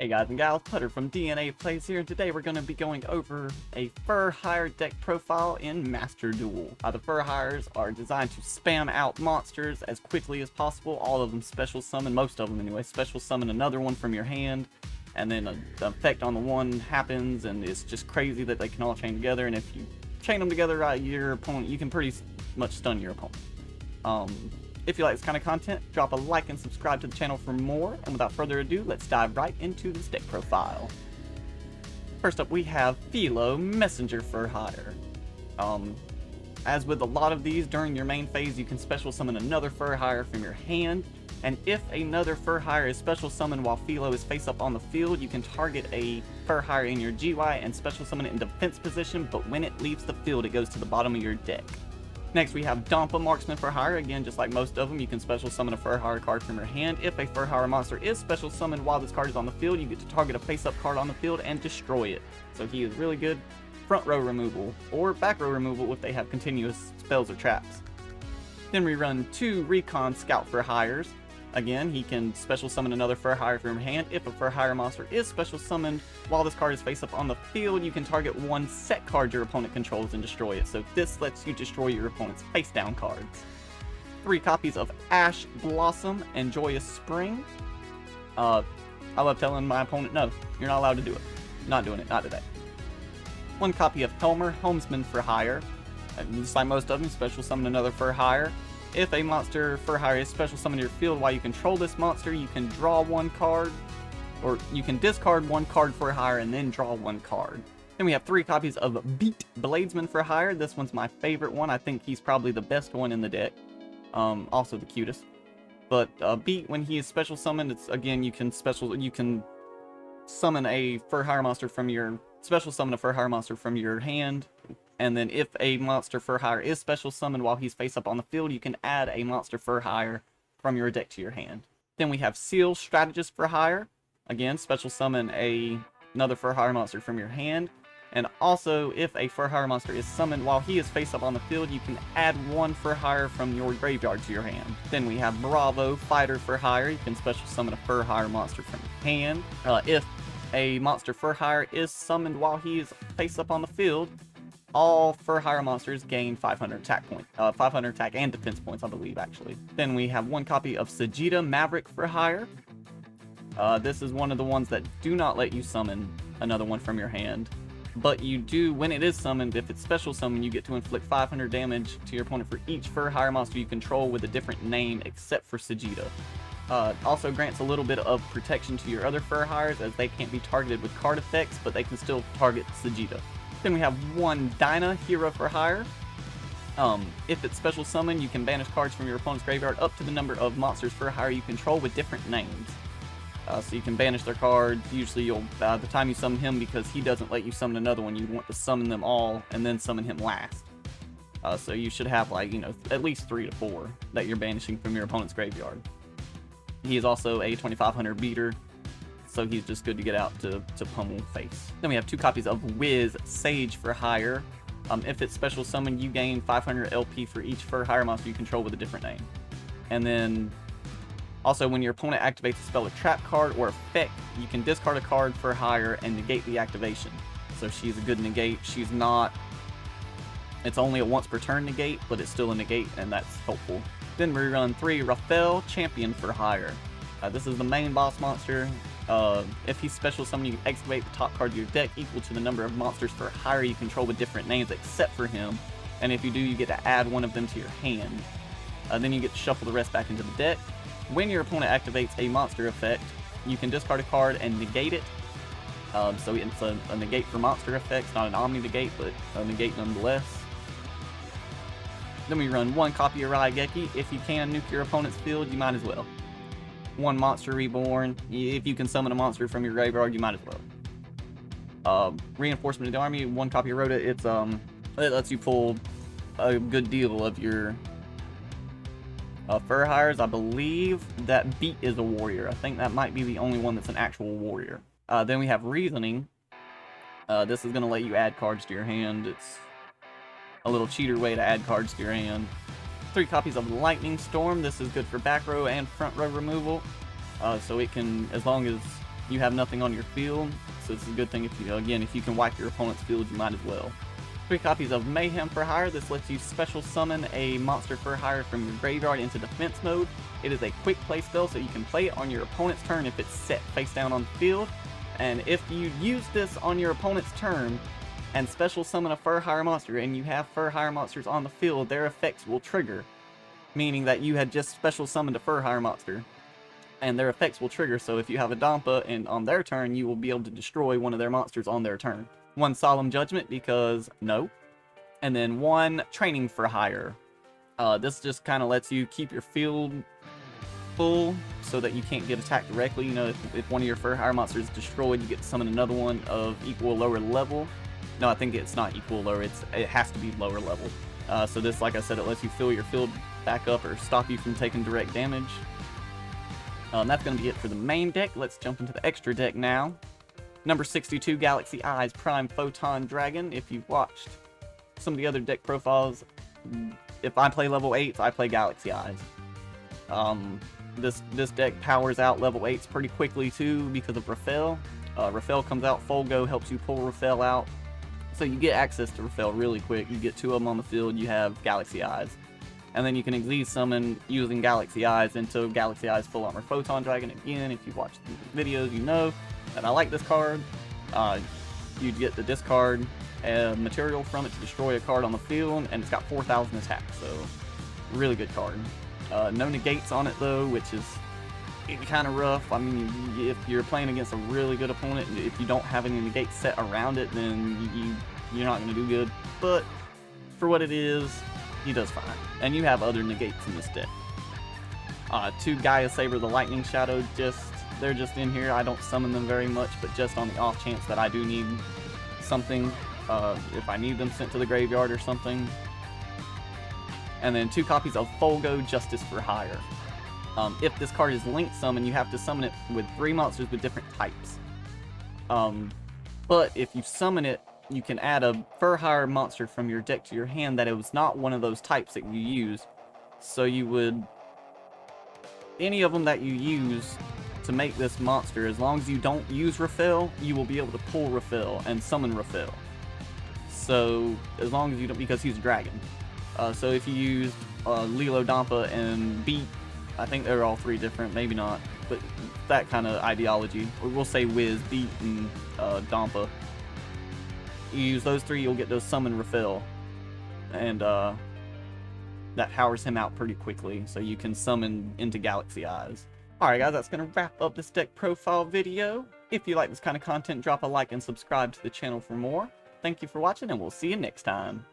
Hey guys and gals, Putter from DNA Plays here, and today we're going to be going over a Fur Hire deck profile in Master Duel. The Fur Hires are designed to spam out monsters as quickly as possible, all of them special summon, most of them anyway, special summon another one from your hand, and then an effect on the one happens, and it's just crazy that they can all chain together, and if you chain them together right, your opponent, you can pretty much stun your opponent. If you like this kind of content, drop a like and subscribe to the channel for more, and without further ado, let's dive right into this deck profile. First up, we have Philo, Messenger Fur Hire. As with a lot of these, during your main phase, you can special summon another Fur Hire from your hand, and if another Fur Hire is special summoned while Philo is face up on the field, you can target a Fur Hire in your GY and special summon it in defense position, but when it leaves the field, it goes to the bottom of your deck. Next, we have Dampa, Marksman Fur Hire. Again, just like most of them, you can special summon a Fur Hire card from your hand. If a Fur Hire monster is special summoned while this card is on the field, you get to target a face-up card on the field and destroy it. So he is really good front row removal, or back row removal if they have continuous spells or traps. Then we run 2 Recon Scout Fur Hires. Again, he can special summon another Fur Hire from your hand. If a Fur Hire monster is special summoned while this card is face up on the field, you can target one set card your opponent controls and destroy it. So this lets you destroy your opponent's face down cards. 3 copies of Ash Blossom and Joyous Spring. I love telling my opponent, no, you're not allowed to do it. Not doing it, not today. 1 copy of Helmer, Homesman Fur Hire. Just like most of them, special summon another Fur Hire. If a monster Fur Hire is special summoned to your field while you control this monster, you can draw 1 card, or you can discard 1 card Fur Hire and then draw 1 card. Then we have 3 copies of Beat, Bladesman Fur Hire. This one's my favorite one. I think he's probably the best one in the deck. Also the cutest. But Beat, when he is special summoned, it's again you can summon a Fur Hire monster from your summon a Fur Hire monster from your hand. And then if a monster Fur Hire is special summoned while he's face up on the field, you can add a monster Fur Hire from your deck to your hand. Then we have Seal, Strategist Fur Hire. Again, special summon another Fur Hire monster from your hand. And also, if a Fur Hire monster is summoned while he is face up on the field, you can add 1 Fur Hire from your graveyard to your hand. Then we have Bravo, Fighter Fur Hire. You can special summon a Fur Hire monster from your hand. If a monster Fur Hire is summoned while he is face up on the field, all Fur Hire monsters gain 500 attack points. 500 attack and defense points, I believe, actually. Then we have 1 copy of Sagitta, Maverick Fur Hire. This is one of the ones that do not let you summon another one from your hand. But you do, when it is summoned, if it's special summoned, you get to inflict 500 damage to your opponent for each Fur Hire monster you control with a different name except for Sagitta. Also grants a little bit of protection to your other Fur Hires, as they can't be targeted with card effects, but they can still target Sagitta. Then we have 1 Dinah, Hero Fur Hire. If it's special summon, you can banish cards from your opponent's graveyard up to the number of monsters Fur Hire you control with different names. So you can banish their cards. Usually you'll, the time you summon him, because he doesn't let you summon another one, you want to summon them all and then summon him last. So you should have, like, at least 3 to 4 that you're banishing from your opponent's graveyard. He is also a 2500 beater, so he's just good to get out to pummel face. Then we have 2 copies of Wiz, Sage Fur Hire. If it's special summoned, you gain 500 LP for each Fur Hire monster you control with a different name. And then, also when your opponent activates a spell or trap card or effect, you can discard a card Fur Hire and negate the activation. So she's a good negate. She's not... It's only a once per turn negate, but it's still a negate, and that's helpful. Then we run 3 Raphael, Champion Fur Hire. This is the main boss monster. If he's special summoned, you can excavate the top card of your deck equal to the number of monsters Fur Hire you control with different names except for him. And if you do, you get to add 1 of them to your hand. Then you get to shuffle the rest back into the deck. When your opponent activates a monster effect, you can discard a card and negate it. So it's a negate for monster effects, not an omni negate, but a negate nonetheless. Then we run 1 copy of Raigeki. If you can nuke your opponent's field, you might as well. 1 Monster Reborn. If you can summon a monster from your graveyard, you might as well. Reinforcement of the Army, 1 copy of Rhoda. It lets you pull a good deal of your Fur Hires. I believe that Beat is a warrior. I think that might be the only one that's an actual warrior. Then we have Reasoning. This is going to let you add cards to your hand. It's a little cheater way to add cards to your hand. 3 copies of Lightning Storm. This is good for back row and front row removal. So it can, as long as you have nothing on your field, so it's a good thing if you, again, if you can wipe your opponent's field, you might as well. 3 copies of Mayhem for Hire. This lets you special summon a monster for hire from your graveyard into defense mode. It is a quick play spell, so you can play it on your opponent's turn if it's set face down on the field. And if you use this on your opponent's turn and special summon a Fur Hire monster, and you have Fur Hire monsters on the field, their effects will trigger. Meaning that you had just special summoned a Fur Hire monster, and their effects will trigger. So if you have a Dampa and on their turn, you will be able to destroy one of their monsters on their turn. 1 Solemn Judgment because no, and then 1 Training for Hire. This just kind of lets you keep your field full so that you can't get attacked directly. You know, if one of your Fur Hire monsters is destroyed, you get to summon another one of equal or lower level. No, I think it's not equal or lower, it has to be lower level. So this, like I said, it lets you fill your field back up or stop you from taking direct damage. That's going to be it for the main deck. Let's jump into the extra deck now. Number 62, Galaxy Eyes Prime Photon Dragon. If you've watched some of the other deck profiles, if I play level 8s, I play Galaxy Eyes. This deck powers out level 8s pretty quickly too because of Raphael. Raphael comes out, Folgo helps you pull Raphael out. So you get access to Raphael really quick. You get 2 of them on the field, you have Galaxy Eyes. And then you can Exceed Summon using Galaxy Eyes into Galaxy Eyes Full Armor Photon Dragon. Again, if you've watched the videos, you know that I like this card. You get to discard material from it to destroy a card on the field, and it's got 4,000 attack, so really good card. No negates on it though, which is kind of rough. I mean, if you're playing against a really good opponent, if you don't have any negates set around it, then you're not going to do good. But for what it is, he does fine. And you have other negates in this deck. 2 Gaia Saber the Lightning Shadow, they're just in here. I don't summon them very much, but just on the off chance that I do need something, if I need them sent to the graveyard or something. And then 2 copies of Folgo Justice for Hire. If this card is link summon, you have to summon it with 3 monsters with different types. But if you summon it, you can add a Fur Hire monster from your deck to your hand that it was not one of those types that you use. So you would... any of them that you use to make this monster, as long as you don't use Raphael, you will be able to pull Raphael and summon Raphael. So, as long as you don't... because he's a dragon. So if you use Lilo, Dampa, and Beat, I think they're all 3 different, maybe not, but that kind of ideology. Or we'll say Wiz, Beat, and Dampa. You use those 3, you'll get to summon Raphael. And that powers him out pretty quickly, so you can summon into Galaxy Eyes. Alright guys, that's going to wrap up this deck profile video. If you like this kind of content, drop a like and subscribe to the channel for more. Thank you for watching, and we'll see you next time.